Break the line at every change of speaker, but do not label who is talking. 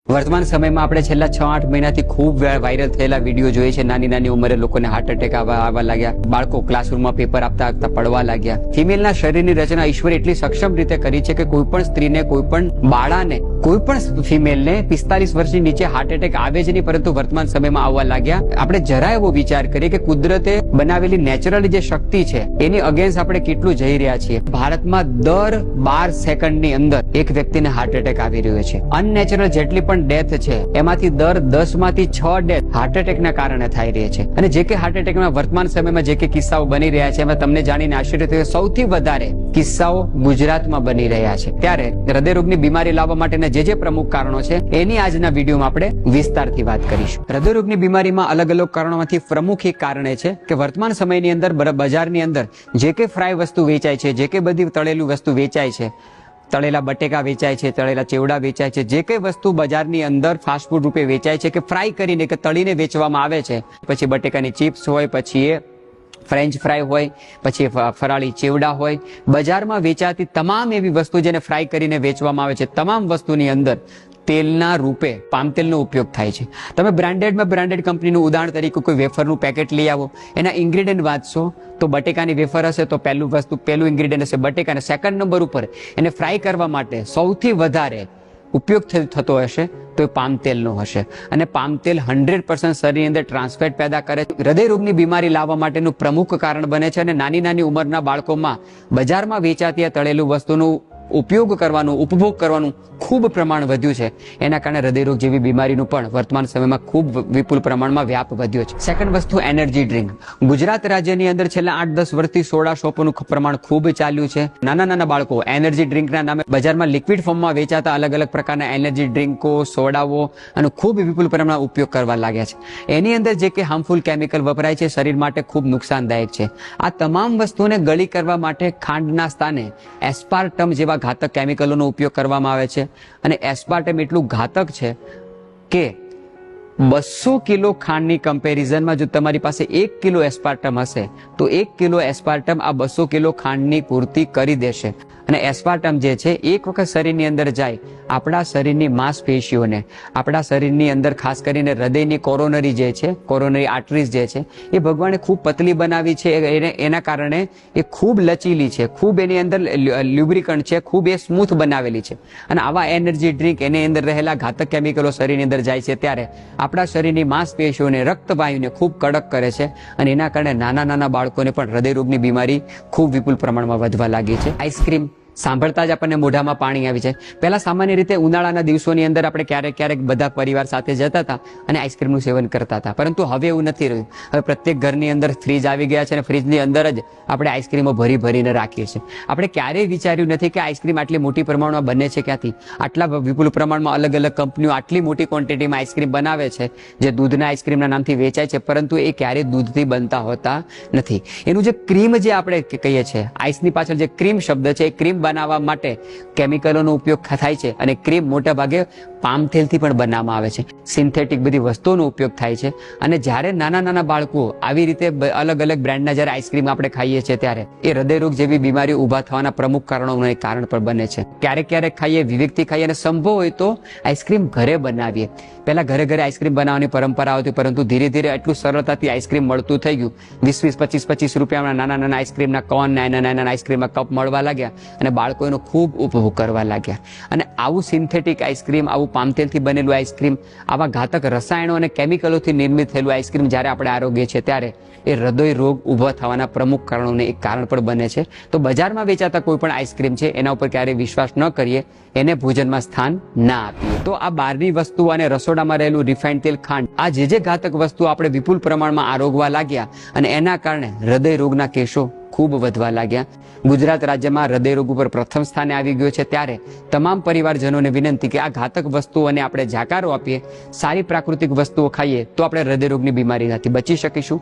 વર્તમાન સમયમાં આપણે છેલ્લા 6-8 મહિનાથી ખૂબ વાયરલ થયેલા વિડીયો જોઈએ છે. નાની નાની ઉંમરે લોકોને હાર્ટ એટેક આવવા લાગ્યા, બાળકો ક્લાસરૂમમાં પેપર આપતા પડવા લાગ્યા. ફિમેલના શરીરની રચના ઈશ્વરે એટલી સક્ષમ રીતે કરી છે કે કોઈ પણ સ્ત્રીને, કોઈ પણ બાળાને, કોઈ પણ ફિમેલને 45 વર્ષની નીચે હાર્ટ એટેક આવે જ નહીં, પરંતુ વર્તમાન સમયમાં આવવા લાગ્યા. આપણે જરા એવો વિચાર કરીએ કે કુદરતે બનાવેલી નેચરલી જે શક્તિ છે એની અગેન્સ્ટ આપણે કેટલું જઈ રહ્યા છીએ. ભારતમાં દર 12 સેકન્ડની અંદર એક વ્યક્તિને હાર્ટ એટેક આવી રહ્યો છે. અનનેચરલ જેટલી પણ ડેથ છે એમાંથી દર 10 માંથી 6 ડેથ હાર્ટ એટેકના કારણે થઈ રહી છે. અને જે કે હાર્ટ એટેકના વર્તમાન સમયમાં જે કે કિસ્સાઓ બની રહ્યા છે એમાં તમને જાણીને આશ્ચર્ય થશે, સૌથી વધારે કિસ્સાઓ ગુજરાતમાં બની રહ્યા છે. ત્યારે હૃદયરોગની બીમારી લાવવા માટેના જે પ્રમુખ કારણો છે એની આજના વિડીયોમાં આપણે વિસ્તારથી વાત કરીશું. હૃદયરોગની બીમારીમાં અલગ અલગ કારણોમાંથી પ્રમુખ એક કારણ છે કે વર્તમાન સમયની અંદર બજારની અંદર જે કે ફ્રાય વસ્તુ વેચાય છે, જે કે બધી તળેલું વસ્તુ વેચાય છે, તળેલા બટેકા વેચાય છે, તળેલા ચેવડા વેચાય છે, જે કઈ વસ્તુ બજારની અંદર ફાસ્ટ ફૂડ રૂપે વેચાય છે કે ફ્રાય કરીને કે તળીને વેચવામાં આવે છે, પછી બટેકાની ચિપ્સ હોય, પછી એ ફ્રેન્ચ ફ્રાય હોય, પછી ફરાળી ચેવડા હોય, બજારમાં વેચાતી તમામ એવી વસ્તુ જેને ફ્રાય કરીને વેચવામાં આવે છે, તમામ વસ્તુની અંદર તેલના રૂપે પામ તેલનો ઉપયોગ થાય છે. તમે બ્રાન્ડેડ કંપનીનું ઉદાહરણ તરીકે કોઈ વેફરનું પેકેટ લઈ આવો, એના ઇન્ગ્રીડિયન્ટ વાંચશો તો બટેકાની વેફર હશે તો પહેલું ઇન્ગ્રીડિયન્ટ હશે બટેકા, અને સેકન્ડ નંબર ઉપર એને ફ્રાય કરવા માટે સૌથી વધારે ઉપયોગ થતો હશે તો એ પામ તેલનો હશે. અને પામ તેલ 100% શરીરની અંદર ટ્રાન્સફેટ પેદા કરે છે, હૃદયરોગની બીમારી લાવવા માટેનું પ્રમુખ કારણ બને છે. અને નાની ઉંમરના બાળકોમાં બજારમાં વેચાતી તળેલું વસ્તુનું ઉપયોગ કરવાનું, ઉપભોગ કરવાનું ખૂબ પ્રમાણ વધ્યું છે. એના કારણે હૃદયરોગ જેવી બીમારીનું પણ વર્તમાન સમયમાં ખૂબ વિપુલ પ્રમાણમાં વ્યાપ વધ્યો છે. સેકન્ડ વસ્તુ એનર્જી ડ્રિંક. ગુજરાત રાજ્યની અંદર છેલ્લા 8-10 વર્ષથી સોડા શોપોનું પ્રમાણ ખૂબ ચાલ્યું છે. નાના બાળકો એનર્જી ડ્રિંકના નામે બજારમાં લિક્વિડ ફોર્મમાં વેચાતા અલગ અલગ પ્રકારના એનર્જી ડ્રિંકો, સોડાઓ અને ખૂબ વિપુલ પ્રમાણમાં ઉપયોગ કરવા લાગ્યા છે. એની અંદર જે કે હાર્મફુલ કેમિકલ વપરાય છે શરીર માટે ખૂબ નુકસાનદાયક છે. આ તમામ વસ્તુને ગળી કરવા માટે ખાંડના સ્થાને એસ્પાર્ટમ જેવા ઘાતક કેમિકલોનો ઉપયોગ કરવામાં આવે છે. અને એસ્પાર્ટમ એટલું ઘાતક છે કે 200 કિલો ખાંડની કમ્પેરિઝનમાં જો તમારી પાસે 1 કિલો એસ્પાર્ટમ હશે તો 1 કિલો એસ્પાર્ટમ આ 200 કિલો ખાંડની પૂર્તિ કરી દેશે. અને એસ્પાર્ટમ જે છે એક વખત શરીરની અંદર જાય, આપણા શરીરની માંસપેશીઓને, આપણા શરીરની અંદર ખાસ કરીને હૃદયની કોરોનરી જે છે, કોરોનરી આર્ટરીઝ જે છે એ ભગવાને ખૂબ પતલી બનાવી છે. એના કારણે એ ખૂબ લચીલી છે, ખૂબ એની અંદર લ્યુબ્રિકન્ટ છે, ખૂબ એ સ્મૂથ બનાવેલી છે. અને આવા એનર્જી ડ્રિંક એની અંદર રહેલા ઘાતક કેમિકલો શરીરની અંદર જાય છે ત્યારે આપણા શરીરની માંસપેશીઓને, રક્તવાયુને ખૂબ કડક કરે છે. અને એના કારણે નાના બાળકોને પણ હૃદયરોગની બીમારી ખૂબ વિપુલ પ્રમાણમાં વધવા લાગી છે. આઈસ્ક્રીમ સાંભળતા જ આપણને મોઢામાં પાણી આવી જાય. પહેલા સામાન્ય રીતે ઉનાળાના દિવસોની અંદર આપણે ક્યારેક બધા પરિવાર સાથે જતા હતા અને આઈસ્ક્રીમનું સેવન કરતા હતા, પરંતુ હવે એવું નથી રહ્યું. હવે પ્રત્યેક ઘરની અંદર ફ્રીજ આવી ગયા છે અને ફ્રીજની અંદર જ આપણે આઈસ્ક્રીમો ભરીને રાખીએ છીએ. આપણે ક્યારેય વિચાર્યું નથી કે આઈસ્ક્રીમ આટલી મોટી પ્રમાણમાં બને છે ક્યાંથી. આટલા વિપુલ પ્રમાણમાં અલગ અલગ કંપનીઓ આટલી મોટી ક્વોન્ટિટીમાં આઈસ્ક્રીમ બનાવે છે જે દૂધના આઈસ્ક્રીમના નામથી વેચાય છે, પરંતુ એ ક્યારેય દૂધથી બનતા હોતા નથી. એનું જે ક્રીમ જે આપણે કહીએ છીએ, આઈસની પાછળ જે ક્રીમ શબ્દ છે, એ ક્રીમ બનાવવા માટે કેમિકલોનો ઉપયોગ થાય છે. અને ક્રીમ મોટા ભાગે પામ તેલથી પણ બનાવવામાં આવે છે. સિન્થેટિક બધી વસ્તુઓનો ઉપયોગ થાય છે. અને જ્યારે નાના બાળકો આવી રીતે અલગ અલગ બ્રાન્ડના જ્યારે આઈસ્ક્રીમ આપણે ખાઈએ છીએ ત્યારે એ હૃદયરોગ જેવી બીમારીઓ ઊભા થવાના પ્રમુખ કારણોનું એક કારણ પણ બને છે. ક્યારેક ખાઈએ, વિવેકથી ખાઈએ, અને સંભવ હોય તો આઈસ્ક્રીમ ઘરે બનાવીએ. પહેલા ઘરે આઈસ્ક્રીમ બનાવવાની પરંપરા હતી, પરંતુ ધીરે ધીરે એટલું સરળતાથી આઈસ્ક્રીમ મળતું થઈ ગયું. 20, 25 રૂપિયાના નાના આઈસ્ક્રીમના કોન, નાના આઈસ્ક્રીમના કપ મળવા લાગ્યા અને બાળકો એનો ખૂબ ઉપભોગ કરવા લાગ્યા. અને આવું સિન્થેટિક આઈસ્ક્રીમ, આવું પામતેલથી બનેલું આઈસ્ક્રીમ, આવા ઘાતક રસાયણો અને કેમિકલોથી નિર્મિત થયેલું આઈસ્ક્રીમ જ્યારે આપણે આરોગ્ય છે ત્યારે એ હૃદય રોગ ઊભા થવાના પ્રમુખ કારણોને એક કારણ પણ બને છે. તો બજારમાં વેચાતા કોઈ પણ આઈસ્ક્રીમ છે એના ઉપર ક્યારેય વિશ્વાસ ન કરીએ, એને ભોજનમાં સ્થાન ના આપીએ. તો આ બહારની વસ્તુ અને રસોડામાં રહેલું રિફાઇન્ડ તેલ, ખાંડ, આ જે ઘાતક વસ્તુ આપણે વિપુલ પ્રમાણમાં આરોગવા લાગ્યા અને એના કારણે હૃદય રોગના કેસો ખૂબ વધવા લાગ્યા. ગુજરાત રાજ્યમાં હૃદયરોગ ઉપર પ્રથમ સ્થાને આવી ગયો છે. ત્યારે તમામ પરિવારજનોને વિનંતી કે આ ઘાતક વસ્તુઓને આપણે જાકારો આપીએ, સારી પ્રાકૃતિક વસ્તુઓ ખાઈએ તો આપણે હૃદયરોગની બીમારીથી બચી શકીશું.